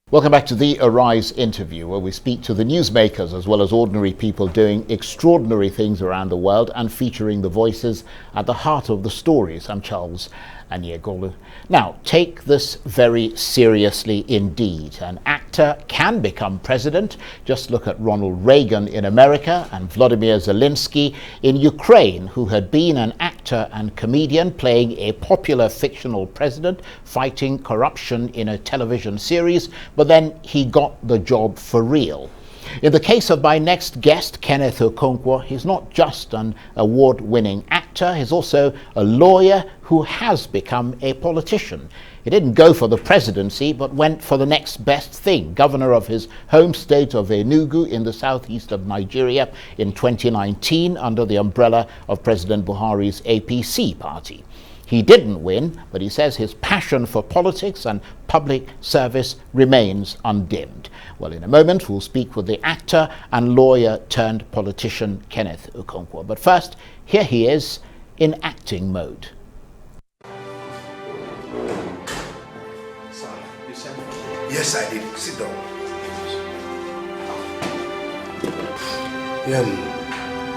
Welcome back to the Arise interview, where we speak to the newsmakers as well as ordinary people doing extraordinary things around the world and featuring the voices at the heart of the stories. I'm Charles Aniagolu. Now, take this very seriously indeed. An actor can become president. Just look at Ronald Reagan in America and Vladimir Zelensky in Ukraine, who had been an actor and comedian playing a popular fictional president fighting corruption in a television series, but then he got the job for real. In the case of my next guest, Kenneth Okonkwo, he's not just an award-winning actor, he's also a lawyer who has become a politician. He didn't go for the presidency, but went for the next best thing, governor of his home state of Enugu in the southeast of Nigeria in 2019 under the umbrella of President Buhari's APC party. He didn't win, but he says his passion for politics and public service remains undimmed. Well, in a moment, we'll speak with the actor and lawyer turned politician Kenneth Okonkwo. But first, here he is in acting mode. Yes, I did. Sit down.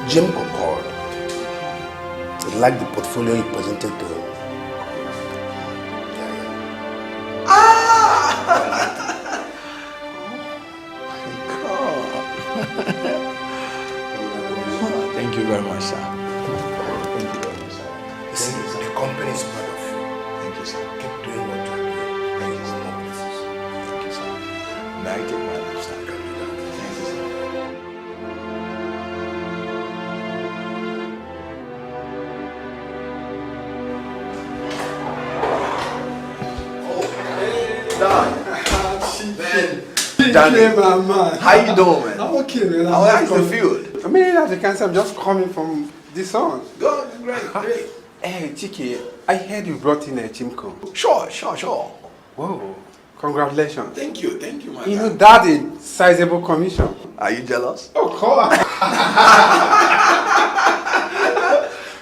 Jim called. He liked the portfolio you presented to him. Thank you very much, sir. Thank you very much, sir. Listen, the company is proud of you. Thank you, sir. Keep doing what you're doing. Thank you, sir. No places. Thank you, sir. May I take my leave, sir? Can do that. Thank you, sir. How you doing, man? I'm okay, man. How's the field? I mean, as you can see, I'm just coming from this song. Good, great. Hey, Chiki, I heard you brought in a Chimko. Sure. Whoa, congratulations. Thank you, my You guy. know, that is sizable commission. Are you jealous? Of course.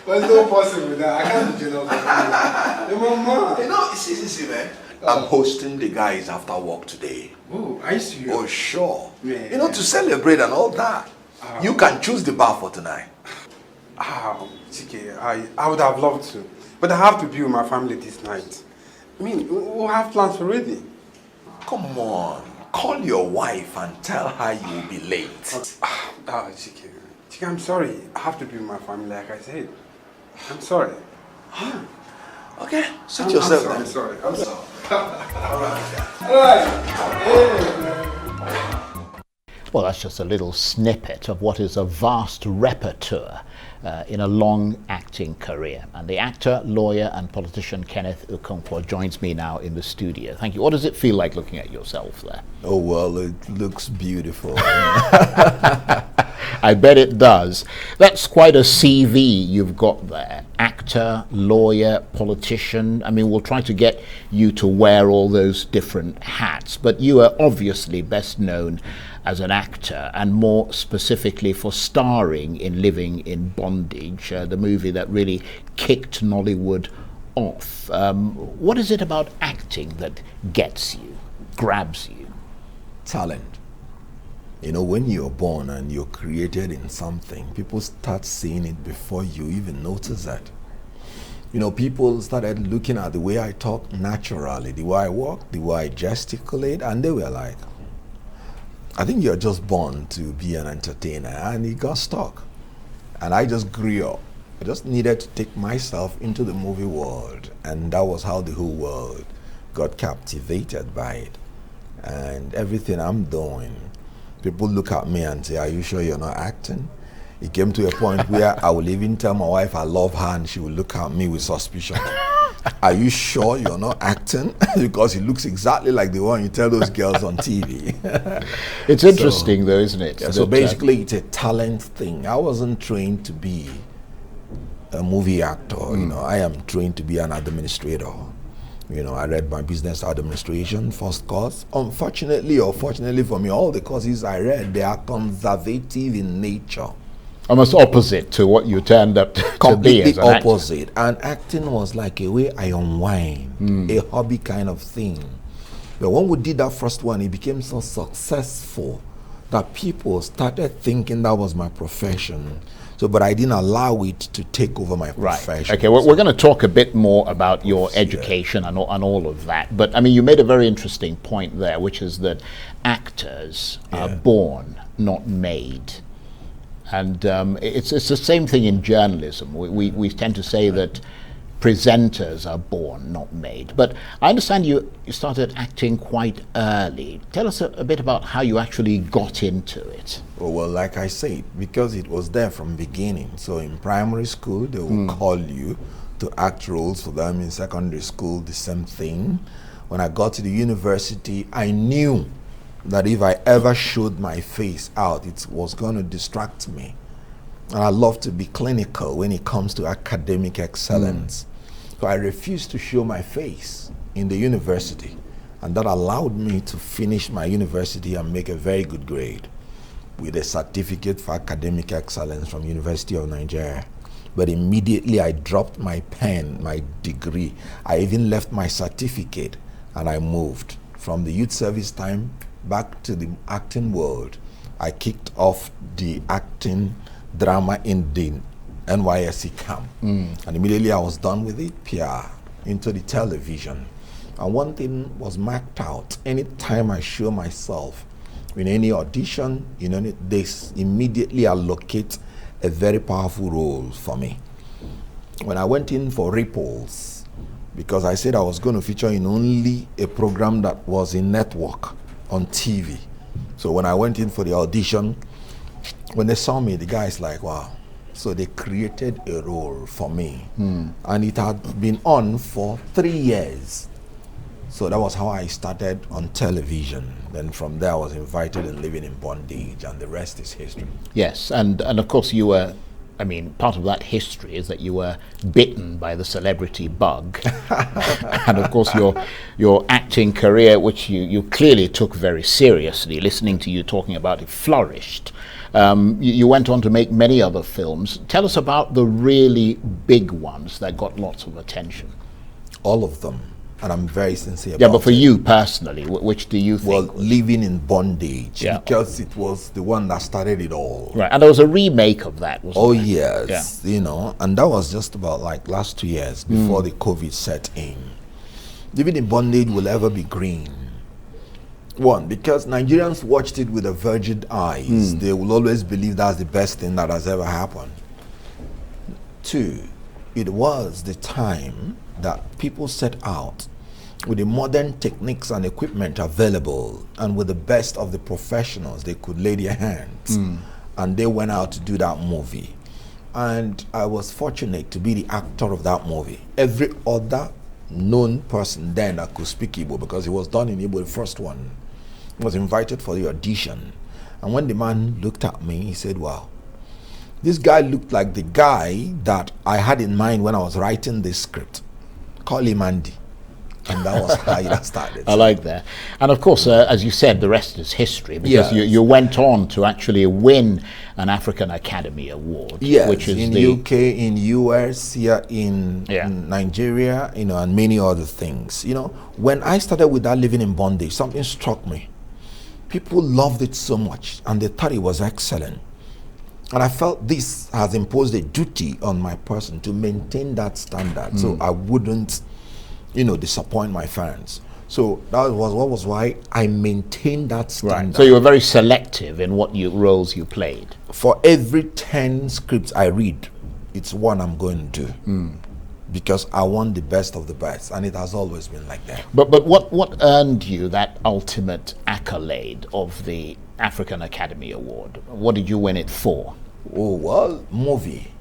But it's not possible that I can't be jealous of you. Mama. You know, see, man. I'm hosting the guys after work today. Oh, I see you. Oh, sure. Yeah. You know, to celebrate and all that. You can choose the bar for tonight. Chiki, I would have loved to. But I have to be with my family this night. I mean, we'll have plans already. Come on. Call your wife and tell her you will be late. Chiki, I'm sorry. I have to be with my family, like I said. I'm sorry. Okay, sit yourself I'm then. sorry. All right. All right. Well, that's just a little snippet of what is a vast repertoire in a long acting career. And the actor, lawyer and politician Kenneth Okonkwo joins me now in the studio. Thank you. What does it feel like looking at yourself there? Oh, well, it looks beautiful. I bet it does. That's quite a CV you've got there. Actor, lawyer, politician. I mean, we'll try to get you to wear all those different hats, but you are obviously best known as an actor, and more specifically for starring in Living in Bondage, the movie that really kicked Nollywood off. What is it about acting that gets you, grabs you? Talent. You know, when you're born and you're created in something, people start seeing it before you even notice that. You know, people started looking at the way I talk naturally, the way I walk, the way I gesticulate, and they were like, I think you're just born to be an entertainer, and it got stuck. And I just grew up. I just needed to take myself into the movie world, and that was how the whole world got captivated by it. And everything I'm doing, people look at me and say, are you sure you're not acting? It came to a point where I will even tell my wife I love her, and she will look at me with suspicion. Are you sure you're not acting? Because it looks exactly like the one you tell those girls on TV. It's interesting though, isn't it? Yeah, so basically it's a talent thing. I wasn't trained to be a movie actor. You know, I am trained to be an administrator. You know, I read my business administration first course. Unfortunately or fortunately for me, all the courses I read, they are conservative in nature. Almost opposite to what you turned up to be Completely as an actor. opposite. And acting was like a way I unwind, a hobby kind of thing. But when we did that first one, it became so successful that people started thinking that was my profession. So, but I didn't allow it to take over my profession. Okay, well, we're going to talk a bit more about your education and all of that. But, I mean, you made a very interesting point there, which is that actors are born, not made. And it's the same thing in journalism. We tend to say that presenters are born, not made. But I understand you started acting quite early. Tell us a bit about how you actually got into it. Oh, well, like I said, because it was there from beginning. So in primary school, they will call you to act roles for them. In secondary school, the same thing. When I got to the university, I knew that if I ever showed my face out, it was going to distract me. And I love to be clinical when it comes to academic excellence. So I refused to show my face in the university. And that allowed me to finish my university and make a very good grade with a certificate for academic excellence from University of Nigeria. But immediately I dropped my pen, my degree. I even left my certificate and I moved from the youth service time back to the acting world. I kicked off the acting drama in the NYSC camp. And immediately I was done with it, PR, into the television. And one thing was marked out. Anytime I show myself in any audition, they immediately allocate a very powerful role for me. When I went in for Ripples, because I said I was going to feature in only a program that was in network on TV. So when I went in for the audition, when they saw me, the guy's like, wow. So they created a role for me. And it had been on for 3 years. So that was how I started on television. Then from there I was invited in Living in Bondage, and the rest is history. Yes, and of course you were, I mean, part of that history is that you were bitten by the celebrity bug. And of course your acting career, which you clearly took very seriously, listening to you talking about it, flourished. You went on to make many other films. Tell us about the really big ones that got lots of attention. All of them. And I'm very sincere about it. Yeah, but for you personally, which do you think? Well, Living in Bondage, because it was the one that started it all. Right, and there was a remake of that, wasn't there? Oh, yes, and that was just about like last 2 years before the COVID set in. Living in Bondage will ever be green. One, because Nigerians watched it with a virgin eyes. They will always believe that's the best thing that has ever happened. Two, it was the time that people set out with the modern techniques and equipment available and with the best of the professionals. They could lay their hands and they went out to do that movie. And I was fortunate to be the actor of that movie. Every other known person then that could speak Igbo, because it was done in Igbo, the first one, was invited for the audition. And when the man looked at me, he said, wow, this guy looked like the guy that I had in mind when I was writing this script. Call him Andy. And that was how it started. I like that. And of course, as you said, the rest is history, because you went on to actually win an African Academy Award. Yes, which is in the UK, in US, here in Nigeria, and many other things. When I started with that Living in Bondage, something struck me. People loved it so much, and they thought it was excellent. And I felt this has imposed a duty on my person to maintain that standard, so I wouldn't, disappoint my fans. So that was why I maintained that standard. Right. So you were very selective in what roles you played. For every 10 scripts I read, it's one I'm going to do. Because I want the best of the best, and it has always been like that. But what earned you that ultimate accolade of the African Academy Award? What did you win it for? Oh, well, movie.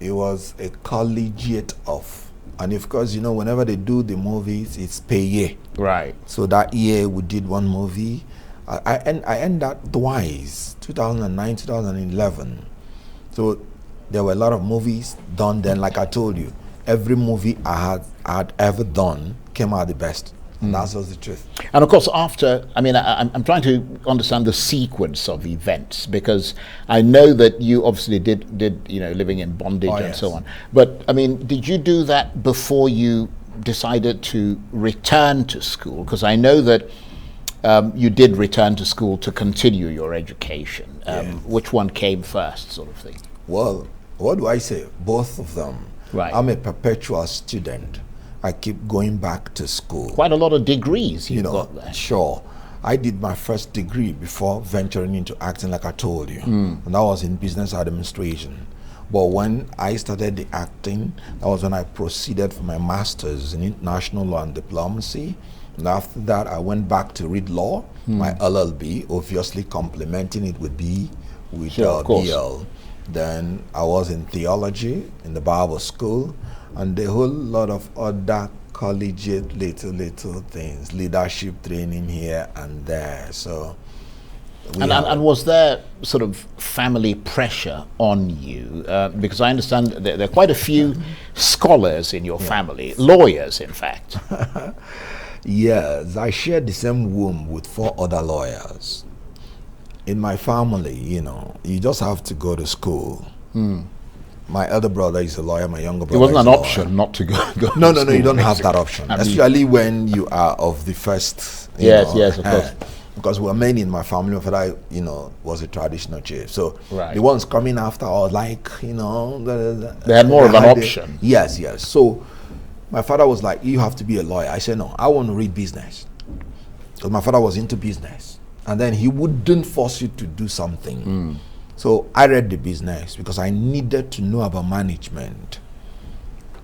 It was a collegiate of, and of course, whenever they do the movies, it's per year. Right. So that year we did one movie. I ended that twice, 2009, 2011. So there were a lot of movies done then. Like I told you, every movie I had ever done came out the best. And that's just the truth. And of course, after, I'm trying to understand the sequence of events, because I know that you obviously did Living in Bondage and so on. But did you do that before you decided to return to school? Because I know that you did return to school to continue your education. Which one came first, sort of thing? Well, what do I say? Both of them. Right. I'm a perpetual student. I keep going back to school. Quite a lot of degrees you got there. Sure. I did my first degree before venturing into acting, like I told you. And that was in business administration. But when I started the acting, that was when I proceeded for my master's in international law and diplomacy. And after that, I went back to read law, my LLB, obviously complementing it with BL. Then I was in theology in the Bible school, and a whole lot of other collegiate little things, leadership training here and there. So, and was there sort of family pressure on you? Because I understand there are quite a few scholars in your family, lawyers, in fact. Yes, I shared the same womb with 4 other lawyers. In my family, you just have to go to school. My elder brother is a lawyer, my younger brother It wasn't is an a lawyer. option not to go No, to school, you don't have basically. that option. Especially when you are of the first. Yes, of course. Because we were many in my family. My father, was a traditional chief. So Right. the ones coming after are like, They had more of an option. Yes. So my father was like, you have to be a lawyer. I said, no, I want to read business. Because my father was into business. And then he wouldn't force you to do something. So I read the business because I needed to know about management.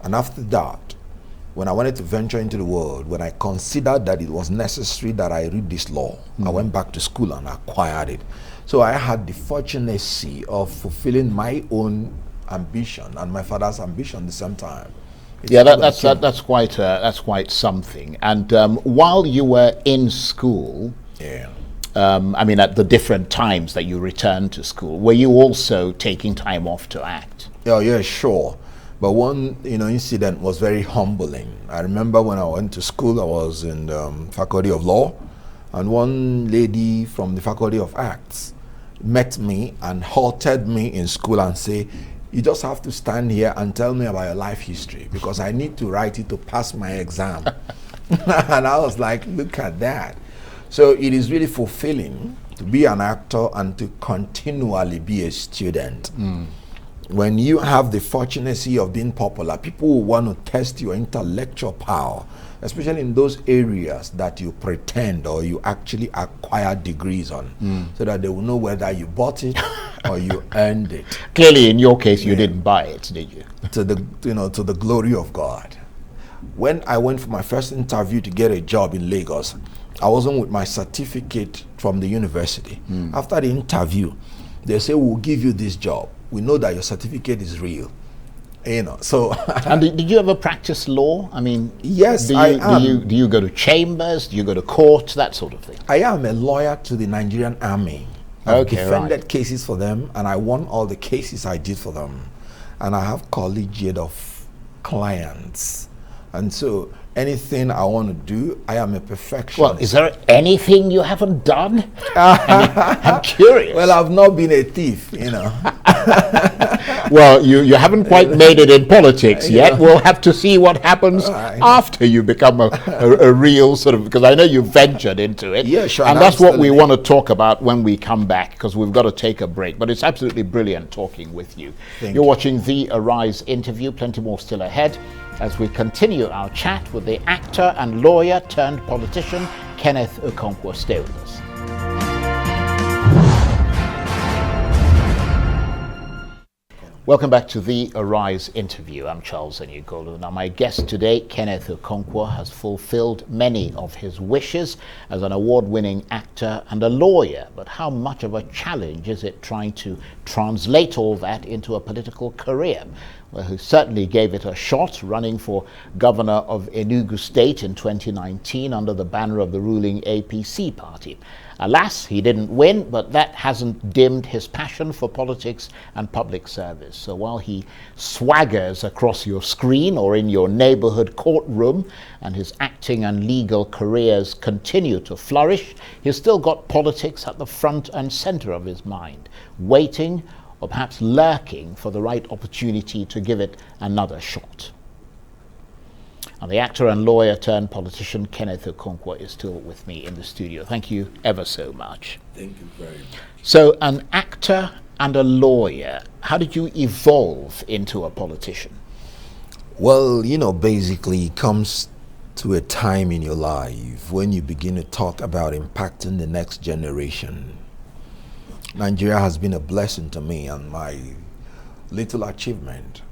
And after that, when I wanted to venture into the world, when I considered that it was necessary that I read this law, I went back to school and acquired it. So I had the fortunacy of fulfilling my own ambition and my father's ambition at the same time. That's quite something. And while you were in school, at the different times that you returned to school, were you also taking time off to act? Yeah, sure. But one, incident was very humbling. I remember when I went to school, I was in the Faculty of Law, and one lady from the Faculty of Arts met me and halted me in school and say, you just have to stand here and tell me about your life history because I need to write it to pass my exam. And I was like, look at that. So it is really fulfilling to be an actor and to continually be a student. When you have the fortunacy of being popular, people will want to test your intellectual power, especially in those areas that you pretend or you actually acquire degrees on, so that they will know whether you bought it or you earned it. Clearly, in your case, you didn't buy it, did you? To the glory of God. When I went for my first interview to get a job in Lagos, I wasn't with my certificate from the university. After the interview, they say, we'll give you this job. We know that your certificate is real. So. And did you ever practice law? Yes, I am. Do you go to chambers? Do you go to court? That sort of thing? I am a lawyer to the Nigerian Army. I've defended cases for them, and I won all the cases I did for them. And I have collegiate of clients. And so anything I want to do, I am a perfectionist. Well, is there anything you haven't done? I'm curious. Well, I've not been a thief, Well, you haven't quite made it in politics yet. We'll have to see what happens after you become a real sort of, because I know you ventured into it. Yeah, sure. And that's what we want to talk about when we come back, because we've got to take a break. But it's absolutely brilliant talking with you. You're watching the Arise interview. Plenty more still ahead as we continue our chat with the actor and lawyer turned politician, Kenneth Okonkwo. Stay with us. Welcome back to the Arise interview. I'm Charles Aniagolu. Now, my guest today, Kenneth Okonkwo, has fulfilled many of his wishes as an award-winning actor and a lawyer. But how much of a challenge is it trying to translate all that into a political career? Well, he certainly gave it a shot, running for governor of Enugu State in 2019 under the banner of the ruling APC party. Alas, he didn't win, but that hasn't dimmed his passion for politics and public service. So while he swaggers across your screen or in your neighborhood courtroom, and his acting and legal careers continue to flourish, he's still got politics at the front and center of his mind, waiting or perhaps lurking for the right opportunity to give it another shot. And the actor and lawyer turned politician Kenneth Okonkwo is still with me in the studio. Thank you ever so much. Thank you very much. So, an actor and a lawyer, how did you evolve into a politician? Well, basically it comes to a time in your life when you begin to talk about impacting the next generation. Nigeria has been a blessing to me, and my little achievement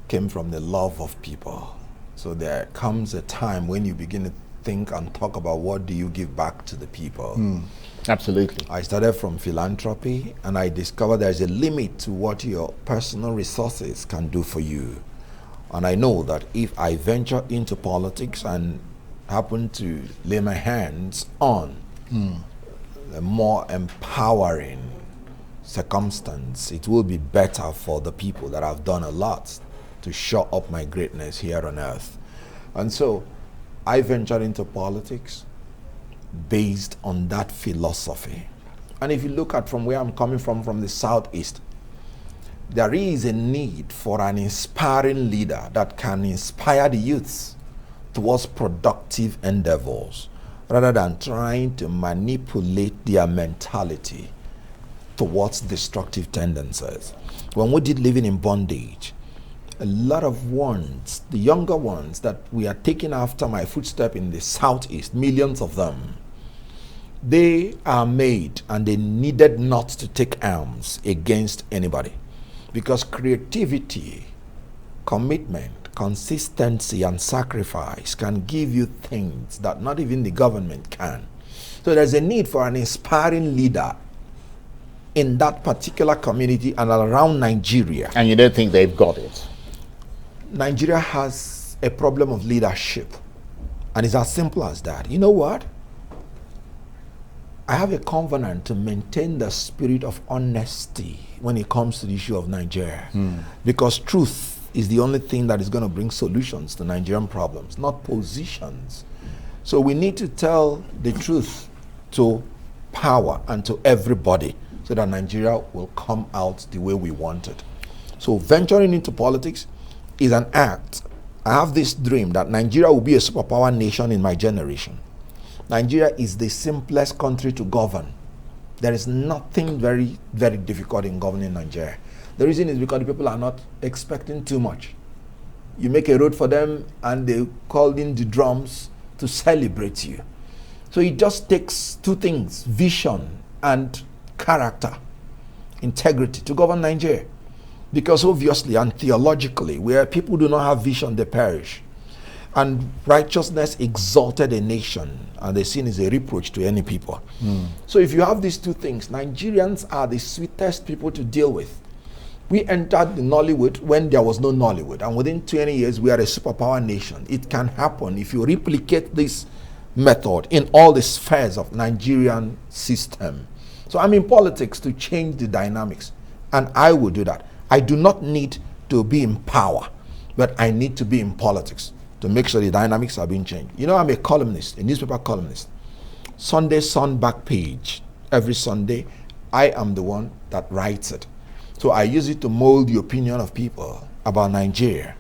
came from the love of people. So there comes a time when you begin to think and talk about what do you give back to the people. Absolutely. I started from philanthropy, and I discovered there's a limit to what your personal resources can do for you. And I know that if I venture into politics and happen to lay my hands on a more empowering circumstance, it will be better for the people that have done a lot to show up my greatness here on earth. And so I ventured into politics based on that philosophy. And if you look at from where I'm coming from the southeast, there is a need for an inspiring leader that can inspire the youths towards productive endeavors rather than trying to manipulate their mentality towards destructive tendencies. When we did Living in Bondage, a lot of ones, the younger ones that we are taking after my footstep in the southeast, millions of them, they are made and they needed not to take arms against anybody, because creativity, commitment, consistency and sacrifice can give you things that not even the government can. So there's a need for an inspiring leader in that particular community and around Nigeria. And you don't think they've got it? Nigeria has a problem of leadership, and it's as simple as that. You know what? I have a covenant to maintain the spirit of honesty when it comes to the issue of Nigeria, because truth is the only thing that is going to bring solutions to Nigerian problems, not positions. So we need to tell the truth to power and to everybody so that Nigeria will come out the way we want it. So venturing into politics is an act. I have this dream that Nigeria will be a superpower nation in my generation. Nigeria is the simplest country to govern. There is nothing very, very difficult in governing Nigeria. The reason is because the people are not expecting too much. You make a road for them and they call in the drums to celebrate you. So it just takes two things, vision and character, integrity, to govern Nigeria. Because obviously and theologically, where people do not have vision, they perish. And righteousness exalted a nation, and the sin is a reproach to any people. So if you have these two things, Nigerians are the sweetest people to deal with. We entered the Nollywood when there was no Nollywood, and within 20 years we are a superpower nation. It can happen if you replicate this method in all the spheres of Nigerian system. So I'm in politics to change the dynamics, and I will do that. I do not need to be in power, but I need to be in politics to make sure the dynamics are being changed. You know, I'm a columnist, a newspaper columnist. Sunday Sun back page, every Sunday, I am the one that writes it. So I use it to mold the opinion of people about Nigeria.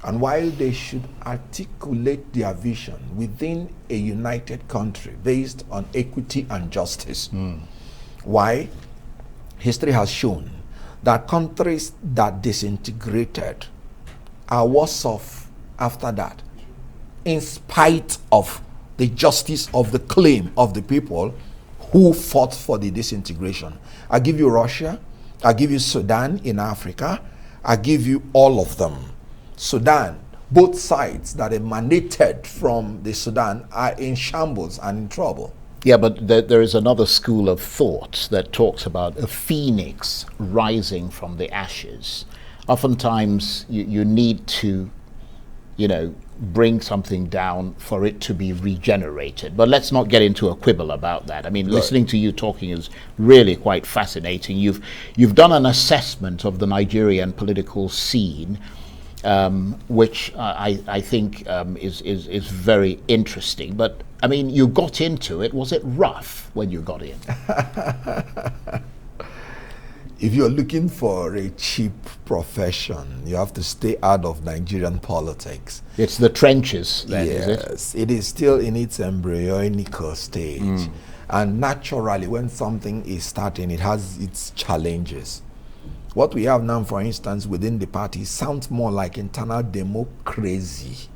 And while they should articulate their vision within a united country based on equity and justice, why? History has shown that countries that disintegrated are worse off after that, in spite of the justice of the claim of the people who fought for the disintegration. I give you Russia, I give you Sudan in Africa, I give you all of them. Sudan, both sides that emanated from the Sudan are in shambles and in trouble. Yeah, but there is another school of thought that talks about a phoenix rising from the ashes. Oftentimes, you need to, bring something down for it to be regenerated. But let's not get into a quibble about that. I mean, listening to you talking is really quite fascinating. You've done an assessment of the Nigerian political scene, which I think is very interesting. But I mean, you got into it. Was it rough when you got in? if you're looking for a cheap profession, you have to stay out of Nigerian politics. It's the trenches, then, is it? Yes, it is still in its embryonic stage. And naturally, when something is starting, it has its challenges. What we have now, for instance, within the party sounds more like internal democracy,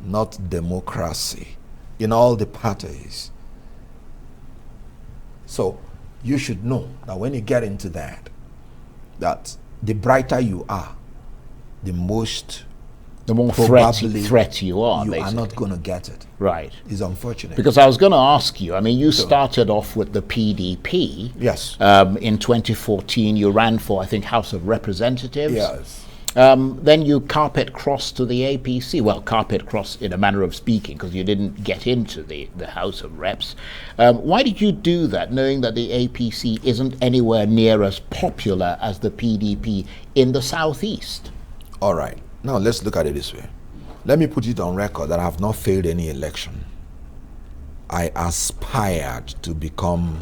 not democracy, in all the parties. So you should know that when you get into that the brighter you are, the more threat you are, you basically. are not going to get it. Right. It's unfortunate. Because I was going to ask you, I mean, you started off with the PDP. Yes. In 2014, you ran for, I think, House of Representatives. Yes. Then you carpet crossed to the APC. Well, carpet crossed in a manner of speaking, because you didn't get into the House of Reps. Why did you do that, knowing that the APC isn't anywhere near as popular as the PDP in the Southeast? All right. Now, let's look at it this way. Let me put it on record that I have not failed any election. I aspired to become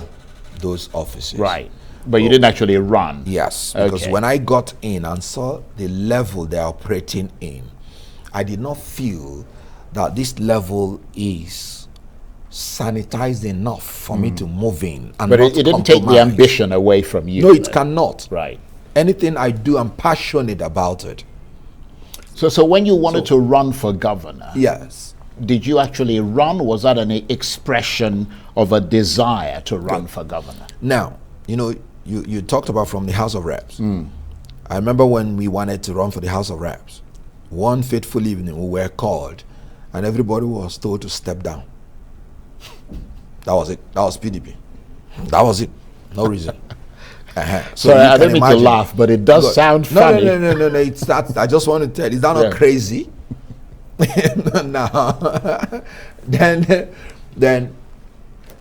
those offices. Right. But you didn't actually run. Yes. Because Okay. when I got in and saw the level they're operating in, I did not feel that this level is sanitized enough for me to move in. And But not it didn't take the compromise. ambition away from you. No, it then. cannot. Right. Anything I do, I'm passionate about it. So when you wanted to run for governor, Yes. did you actually run? Was that an expression of a desire to run for governor? Now, you talked about from the House of Reps. I remember when we wanted to run for the House of Reps, one fateful evening we were called and everybody was told to step down. That was it. That was PDP. That was it. No reason. So you I can don't mean to imagine. laugh, but it does sound funny. No. It's that. I just want to tell. Is that not Yeah. crazy? No. Then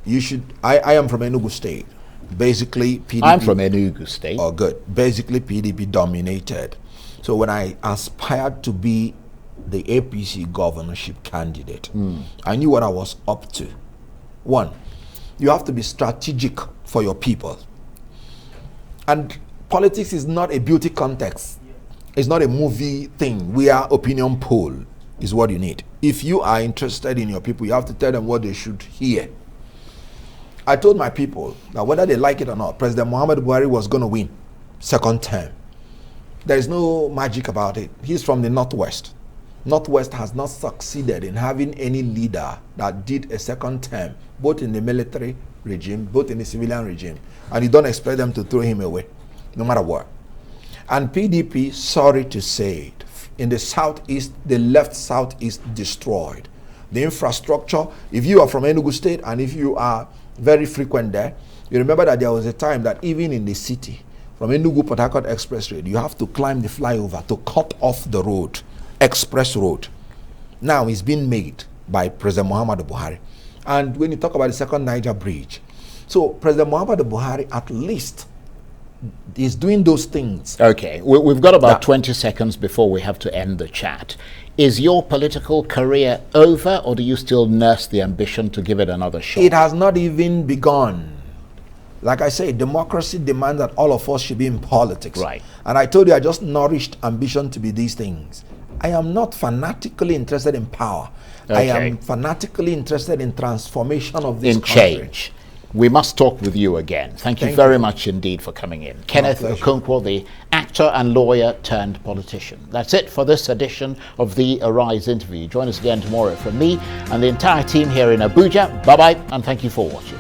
you should. I am from Enugu State. Basically, PDP. I'm from Enugu State. Oh, good. Basically, PDP dominated. So when I aspired to be the APC governorship candidate, I knew what I was up to. One, you have to be strategic for your people. And politics is not a beauty contest. It's not a movie thing where opinion poll is what you need. If you are interested in your people, you have to tell them what they should hear. I told my people that whether they like it or not, President Muhammadu Buhari was going to win second term. There is no magic about it. He's from the Northwest. Northwest has not succeeded in having any leader that did a second term, both in the military regime, both in the civilian regime. And you don't expect them to throw him away, no matter what. And PDP, sorry to say it, in the Southeast, the left Southeast destroyed. The infrastructure, if you are from Enugu State and if you are very frequent there, you remember that there was a time that even in the city, from Enugu Port Harcourt Express Road, you have to climb the flyover to cut off the road, express road. Now it's been made by President Muhammadu Buhari. And when you talk about the second Niger bridge, so President Muhammadu Buhari at least is doing those things. Okay, we've got about 20 seconds before we have to end the chat. Is your political career over, or do you still nurse the ambition to give it another shot? It has not even begun. Like I say, democracy demands that all of us should be in politics. Right. And I told you I just nourished ambition to be these things. I am not fanatically interested in power. Okay. I am fanatically interested in transformation of this country. Change. We must talk with you again. Thank you very much indeed for coming in. Kenneth Okonkwo, the actor and lawyer turned politician. That's it for this edition of the Arise interview. Join us again tomorrow from me and the entire team here in Abuja. Bye-bye, and thank you for watching.